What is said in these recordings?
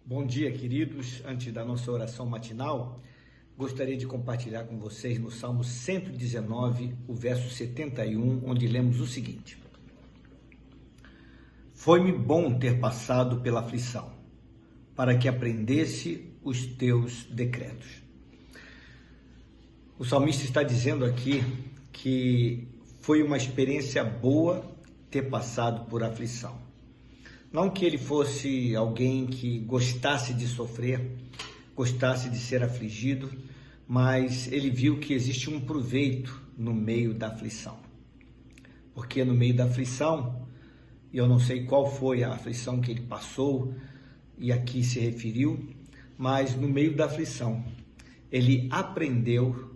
Bom dia, queridos. Antes da nossa oração matinal, gostaria de compartilhar com vocês no Salmo 119, o verso 71, onde lemos o seguinte: Foi-me bom ter passado pela aflição, para que aprendesse os teus decretos. O salmista está dizendo aqui que foi uma experiência boa ter passado por aflição. Não que ele fosse alguém que gostasse de sofrer, gostasse de ser afligido, mas ele viu que existe um proveito no meio da aflição. Porque no meio da aflição, e eu não sei qual foi a aflição que ele passou e aqui se referiu, mas no meio da aflição, ele aprendeu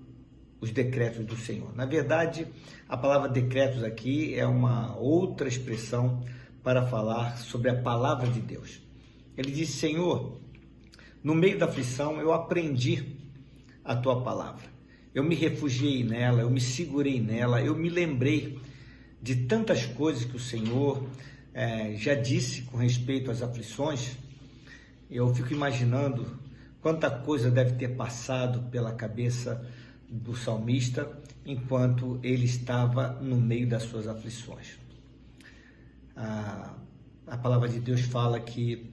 os decretos do Senhor. Na verdade, a palavra decretos aqui é uma outra expressão para falar sobre a palavra de Deus. Ele disse: Senhor, no meio da aflição eu aprendi a tua palavra. Eu me refugiei nela, eu me segurei nela, eu me lembrei de tantas coisas que o Senhor já disse com respeito às aflições. Eu fico imaginando quanta coisa deve ter passado pela cabeça do salmista enquanto ele estava no meio das suas aflições. A palavra de Deus fala que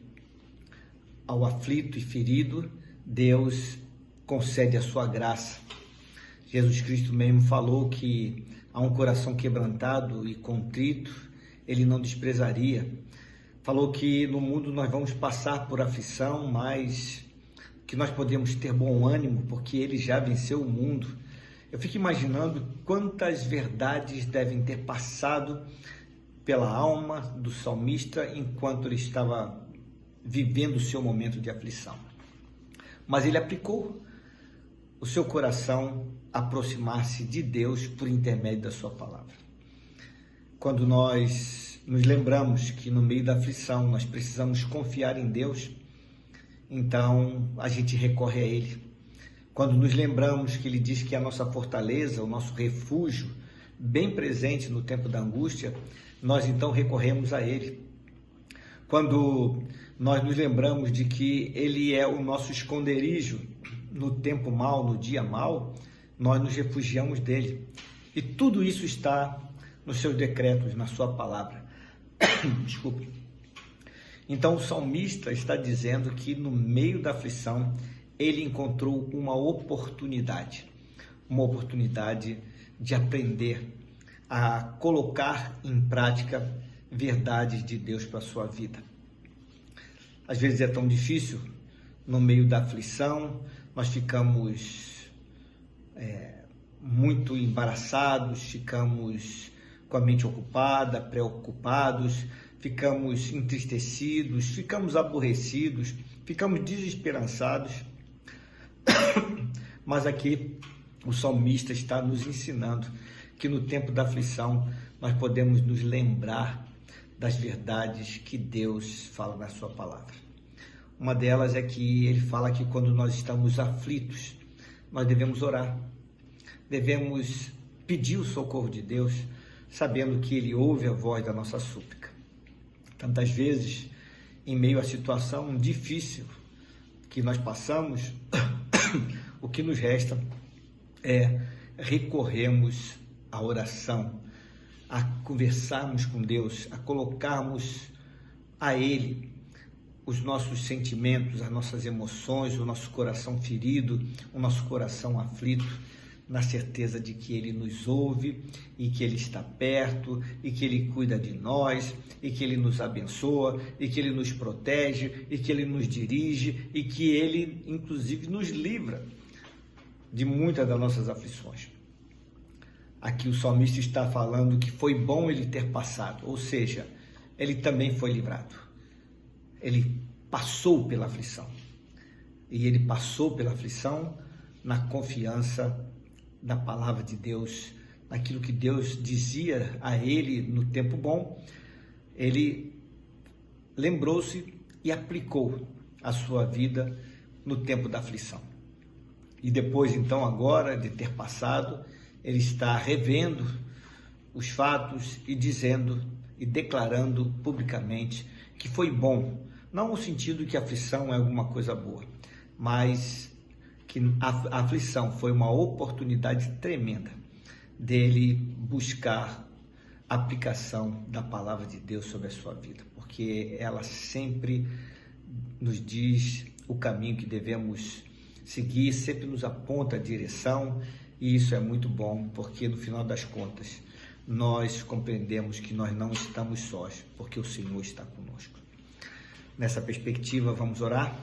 ao aflito e ferido, Deus concede a sua graça. Jesus Cristo mesmo falou que a um coração quebrantado e contrito, ele não desprezaria. Falou que no mundo nós vamos passar por aflição, mas que nós podemos ter bom ânimo, porque ele já venceu o mundo. Eu fico imaginando quantas verdades devem ter passado pela alma do salmista enquanto ele estava vivendo o seu momento de aflição. Mas ele aplicou o seu coração a aproximar-se de Deus por intermédio da sua palavra. Quando nós nos lembramos que no meio da aflição nós precisamos confiar em Deus, então a gente recorre a Ele. Quando nos lembramos que Ele diz que é a nossa fortaleza, o nosso refúgio, bem presente no tempo da angústia, nós então recorremos a Ele. Quando nós nos lembramos de que Ele é o nosso esconderijo no tempo mau, no dia mau, nós nos refugiamos dEle. E tudo isso está nos seus decretos, na sua palavra. Desculpe. Então o salmista está dizendo que no meio da aflição ele encontrou uma oportunidade de aprender a colocar em prática verdades de Deus para a sua vida. Às vezes é tão difícil, no meio da aflição, nós ficamos muito embaraçados, ficamos com a mente ocupada, preocupados, ficamos entristecidos, ficamos aborrecidos, ficamos desesperançados. Mas aqui o salmista está nos ensinando que no tempo da aflição nós podemos nos lembrar das verdades que Deus fala na sua palavra. Uma delas é que ele fala que quando nós estamos aflitos, nós devemos orar, devemos pedir o socorro de Deus, sabendo que Ele ouve a voz da nossa súplica. Tantas vezes, em meio à situação difícil que nós passamos, o que nos resta é recorrermos à oração, a conversarmos com Deus, a colocarmos a Ele os nossos sentimentos, as nossas emoções, o nosso coração ferido, o nosso coração aflito, na certeza de que Ele nos ouve e que Ele está perto e que Ele cuida de nós e que Ele nos abençoa e que Ele nos protege e que Ele nos dirige e que Ele, inclusive, nos livra de muitas das nossas aflições. Aqui o salmista está falando que foi bom ele ter passado, ou seja, ele também foi livrado. Ele passou pela aflição. E ele passou pela aflição na confiança da palavra de Deus, naquilo que Deus dizia a ele no tempo bom. Ele lembrou-se e aplicou a sua vida no tempo da aflição. E depois, então, agora de ter passado, ele está revendo os fatos e dizendo e declarando publicamente que foi bom Não no sentido que a aflição é alguma coisa boa, mas que a aflição foi uma oportunidade tremenda dele buscar a aplicação da palavra de Deus sobre a sua vida, porque ela sempre nos diz o caminho que devemos seguir, sempre nos aponta a direção, e isso é muito bom, porque no final das contas nós compreendemos que nós não estamos sós, porque o Senhor está conosco. Nessa perspectiva, vamos orar?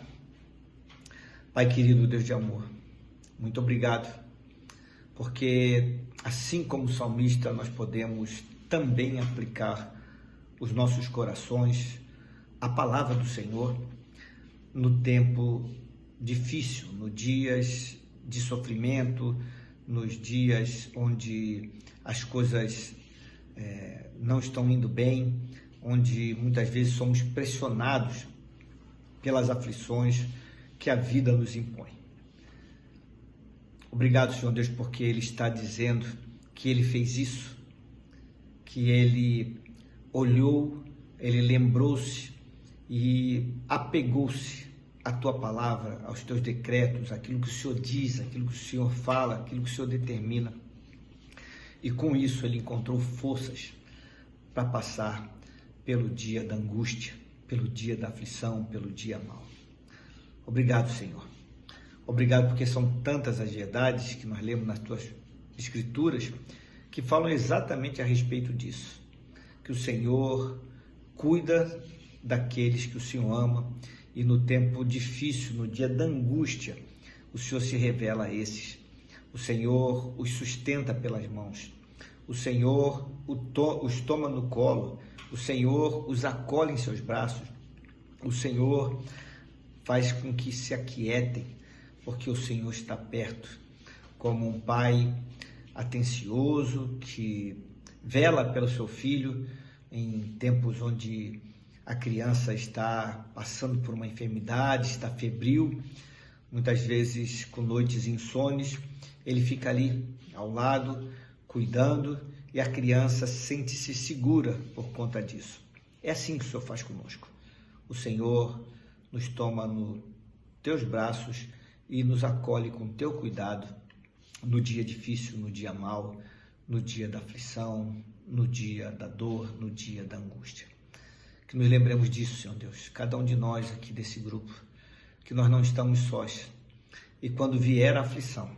Pai querido, Deus de amor, muito obrigado, porque assim como o salmista, nós podemos também aplicar os nossos corações à palavra do Senhor no tempo difícil, nos dias de sofrimento, nos dias onde as coisas não estão indo bem, onde muitas vezes somos pressionados pelas aflições que a vida nos impõe. Obrigado, Senhor Deus, porque Ele está dizendo que Ele fez isso, que Ele olhou, Ele lembrou-se e apegou-se à Tua palavra, aos Teus decretos, aquilo que o Senhor diz, aquilo que o Senhor fala, aquilo que o Senhor determina. E com isso Ele encontrou forças para passar pelo dia da angústia, pelo dia da aflição, pelo dia mau. Obrigado, Senhor. Obrigado porque são tantas as verdades que nós lemos nas Tuas Escrituras que falam exatamente a respeito disso. Que o Senhor cuida daqueles que o Senhor ama e no tempo difícil, no dia da angústia, o Senhor se revela a esses. O Senhor os sustenta pelas mãos. O Senhor os toma no colo. O Senhor os acolhe em seus braços. O Senhor faz com que se aquietem, porque o Senhor está perto, como um pai atencioso que vela pelo seu filho em tempos onde a criança está passando por uma enfermidade, está febril, muitas vezes com noites insones. Ele fica ali ao lado, cuidando, e a criança sente-se segura por conta disso. É assim que o Senhor faz conosco. O Senhor nos toma nos teus braços e nos acolhe com teu cuidado no dia difícil, no dia mau, no dia da aflição, no dia da dor, no dia da angústia. Que nos lembremos disso, Senhor Deus, cada um de nós aqui desse grupo, que nós não estamos sós. E quando vier a aflição,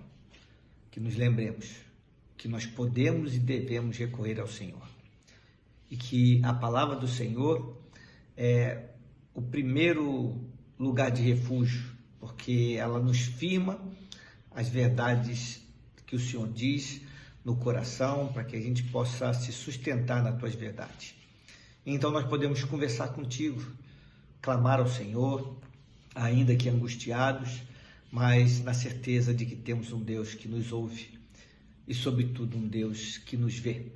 que nos lembremos que nós podemos e devemos recorrer ao Senhor. E que a palavra do Senhor é o primeiro lugar de refúgio, porque ela nos firma as verdades que o Senhor diz no coração, para que a gente possa se sustentar nas tuas verdades. Então nós podemos conversar contigo, clamar ao Senhor, ainda que angustiados, mas na certeza de que temos um Deus que nos ouve e, sobretudo, um Deus que nos vê,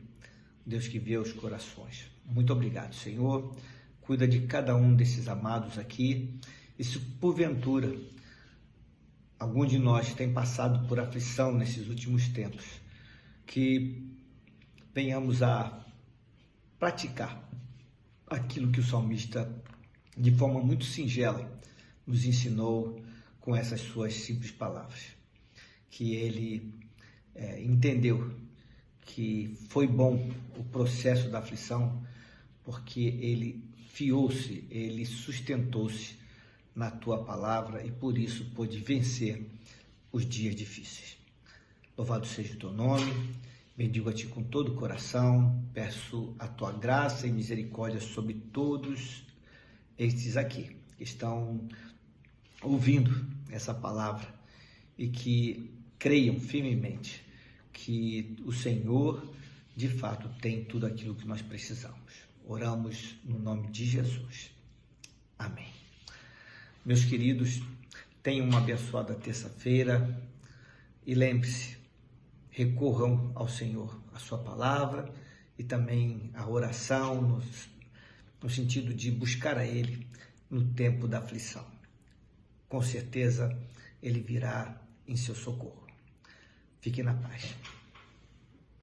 um Deus que vê os corações. Muito obrigado, Senhor. Cuida de cada um desses amados aqui. E se porventura algum de nós tem passado por aflição nesses últimos tempos, que venhamos a praticar aquilo que o salmista, de forma muito singela, nos ensinou com essas suas simples palavras. Que ele entendeu que foi bom o processo da aflição, porque ele fiou-se, ele sustentou-se na tua palavra e por isso pôde vencer os dias difíceis. Louvado seja o teu nome, bendigo a ti com todo o coração, peço a tua graça e misericórdia sobre todos estes aqui que estão ouvindo essa palavra e que creiam firmemente que o Senhor de fato tem tudo aquilo que nós precisamos. Oramos no nome de Jesus. Amém. Meus queridos, tenham uma abençoada terça-feira e lembre-se, recorram ao Senhor, a sua palavra e também a oração no sentido de buscar a Ele no tempo da aflição. Com certeza Ele virá em seu socorro. Fique na paz.